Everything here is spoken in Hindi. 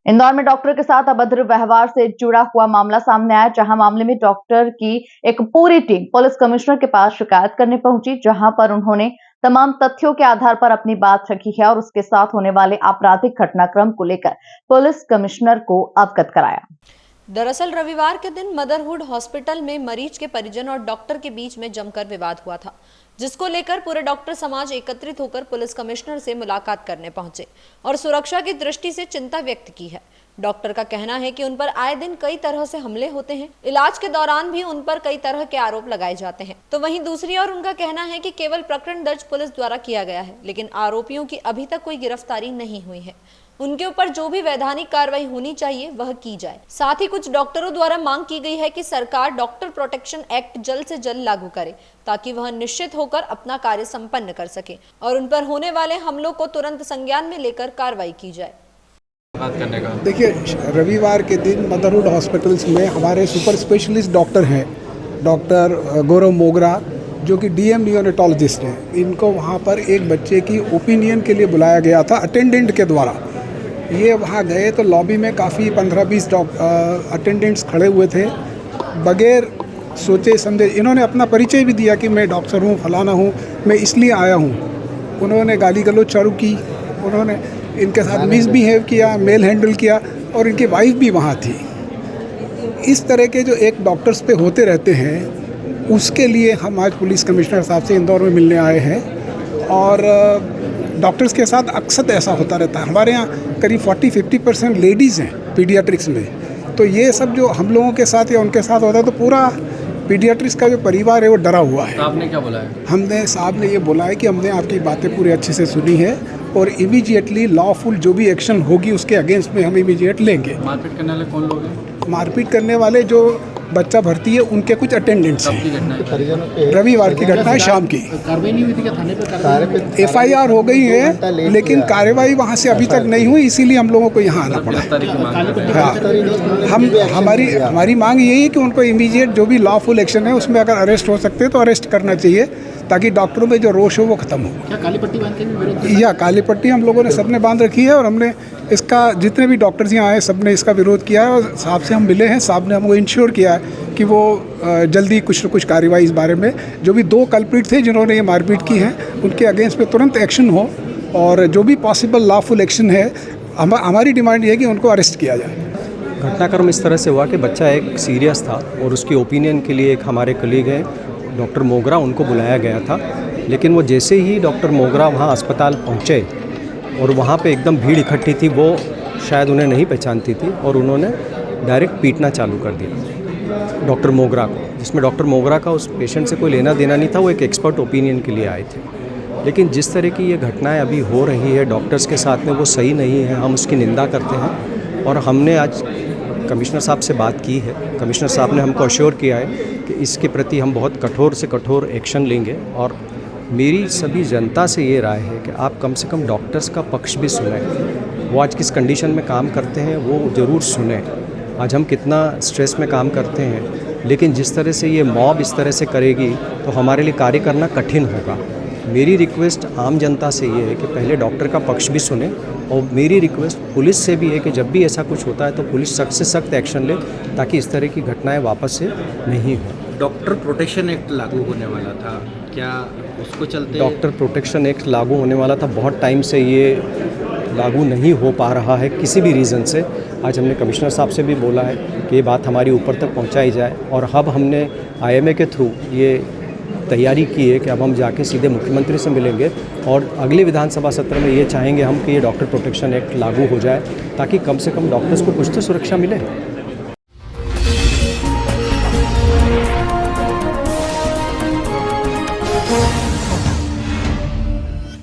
इंदौर में डॉक्टर के साथ अभद्र व्यवहार से जुड़ा हुआ मामला सामने आया, जहां मामले में डॉक्टर की एक पूरी टीम पुलिस कमिश्नर के पास शिकायत करने पहुंची, जहां पर उन्होंने तमाम तथ्यों के आधार पर अपनी बात रखी है और उसके साथ होने वाले आपराधिक घटनाक्रम को लेकर पुलिस कमिश्नर को अवगत कराया। दरअसल रविवार के दिन मदरहुड हॉस्पिटल में मरीज के परिजन और डॉक्टर के बीच में जमकर विवाद हुआ था, जिसको लेकर पूरे डॉक्टर समाज एकत्रित होकर पुलिस कमिश्नर से मुलाकात करने पहुंचे और सुरक्षा की दृष्टि से चिंता व्यक्त की है। डॉक्टर का कहना है कि उन पर आए दिन कई तरह से हमले होते हैं, इलाज के दौरान भी उन पर कई तरह के आरोप लगाए जाते हैं। तो वहीं दूसरी ओर उनका कहना है कि केवल प्रकरण दर्ज पुलिस द्वारा किया गया है, लेकिन आरोपियों की अभी तक कोई गिरफ्तारी नहीं हुई है। उनके ऊपर जो भी वैधानिक कार्रवाई होनी चाहिए वह की जाए। साथ ही कुछ डॉक्टरों द्वारा मांग की गई है कि सरकार डॉक्टर प्रोटेक्शन एक्ट जल्द से जल्द लागू करे, ताकि वह निश्चित होकर अपना कार्य संपन्न कर सके और उन पर होने वाले हमलों को तुरंत संज्ञान में लेकर कार्रवाई की जाए। बात करने का देखिए, रविवार के दिन मदरहुड हॉस्पिटल्स में हमारे सुपर स्पेशलिस्ट डॉक्टर हैं, डॉक्टर गौरव मोगरा, जो कि डीएम नियोनेटोलॉजिस्ट हैं। इनको वहाँ पर एक बच्चे की ओपिनियन के लिए बुलाया गया था अटेंडेंट के द्वारा। ये वहाँ गए तो लॉबी में काफ़ी 15-20 अटेंडेंट्स खड़े हुए थे। बगैर सोचे समझे इन्होंने अपना परिचय भी दिया कि मैं डॉक्टर हूँ, फलाना हूँ, मैं इसलिए आया हूँ। उन्होंने गाली गलौज चालू की, उन्होंने इनके साथ मिसबिहेव किया, मेल हैंडल किया और इनकी वाइफ भी वहाँ थी। इस तरह के जो एक डॉक्टर्स पे होते रहते हैं, उसके लिए हम आज पुलिस कमिश्नर साहब से इंदौर में मिलने आए हैं। और डॉक्टर्स के साथ अक्सर ऐसा होता रहता है। हमारे यहाँ करीब 40-50% लेडीज़ हैं पीडियाट्रिक्स में। तो ये सब जो हम लोगों के साथ या उनके साथ होता है, तो पूरा पीडियाट्रिक्स का जो परिवार है वो डरा हुआ है। तो आपने क्या बोला है? साहब ने ये बोला है कि हमने आपकी बातें पूरी अच्छे से सुनी है और इमीडिएटली लॉफुल जो भी एक्शन होगी उसके अगेंस्ट में हम इमीडिएट लेंगे। मारपीट करने वाले कौन लोग हैं? मारपीट करने वाले जो बच्चा भर्ती है उनके कुछ अटेंडेंट्स हैं। रविवार की घटना है, शाम की। कार्रवाई नहीं हुई थी क्या थाने पे? FIR हो गई है, लेकिन कार्रवाई वहाँ से अभी तक नहीं हुई, इसीलिए हम लोगों को यहाँ आना पड़ा। हाँ, हमारी मांग यही है कि उनको इमीडिएट जो भी लॉफुल एक्शन है उसमें अगर अरेस्ट हो सकते हैं तो अरेस्ट करना चाहिए, ताकि डॉक्टरों में जो रोष हो वो खत्म हो। क्या काली पट्टी बांध के भी विरोध? या काली पट्टी हम लोगों ने सबने बांध रखी है और हमने इसका, जितने भी डॉक्टर्स यहाँ आए सबने इसका विरोध किया है। और साहब से हम मिले हैं, साहब ने हमको इंश्योर किया है कि वो जल्दी कुछ न कुछ कार्रवाई इस बारे में, जो भी 2 कल्प्रिट थे जिन्होंने ये मारपीट की है उनके अगेंस्ट पे तुरंत एक्शन हो और जो भी पॉसिबल लॉफुल एक्शन है, हमारी डिमांड ये है कि उनको अरेस्ट किया जाए। घटनाक्रम इस तरह से हुआ कि बच्चा एक सीरियस था और उसकी ओपिनियन के लिए एक हमारे कलीग हैं डॉक्टर मोगरा, उनको बुलाया गया था। लेकिन वो जैसे ही डॉक्टर मोगरा वहाँ अस्पताल पहुँचे और वहाँ पे एकदम भीड़ इकट्ठी थी, वो शायद उन्हें नहीं पहचानती थी और उन्होंने डायरेक्ट पीटना चालू कर दिया डॉक्टर मोगरा को, जिसमें डॉक्टर मोगरा का उस पेशेंट से कोई लेना देना नहीं था। वो एक एक्सपर्ट ओपिनियन के लिए आए थे। लेकिन जिस तरह की ये घटनाएं अभी हो रही है डॉक्टर्स के साथ में, वो सही नहीं है, हम उसकी निंदा करते हैं। और हमने आज कमिश्नर साहब से बात की है। कमिश्नर साहब ने हमको अश्योर किया है कि इसके प्रति हम बहुत कठोर से कठोर एक्शन लेंगे। और मेरी सभी जनता से ये राय है कि आप कम से कम डॉक्टर्स का पक्ष भी सुनें। वो आज किस कंडीशन में काम करते हैं वो ज़रूर सुनें। आज हम कितना स्ट्रेस में काम करते हैं, लेकिन जिस तरह से ये मॉब इस तरह से करेगी तो हमारे लिए कार्य करना कठिन होगा। मेरी रिक्वेस्ट आम जनता से ये है कि पहले डॉक्टर का पक्ष भी सुने, और मेरी रिक्वेस्ट पुलिस से भी है कि जब भी ऐसा कुछ होता है तो पुलिस सख्त से सख्त एक्शन ले, ताकि इस तरह की घटनाएं वापस से नहीं हो। डॉक्टर प्रोटेक्शन एक्ट लागू होने वाला था, क्या उसको चलते? डॉक्टर प्रोटेक्शन एक्ट लागू होने वाला था, बहुत टाइम से ये लागू नहीं हो पा रहा है किसी भी रीज़न से। आज हमने कमिश्नर साहब से भी बोला है कि ये बात हमारी ऊपर तक पहुंचाई जाए, और अब हमने IMA के थ्रू ये तैयारी की है कि अब हम जाके सीधे मुख्यमंत्री से मिलेंगे और अगले विधानसभा सत्र में ये चाहेंगे हम कि ये डॉक्टर प्रोटेक्शन एक्ट लागू हो जाए, ताकि कम से कम डॉक्टर्स को कुछ तो सुरक्षा मिले।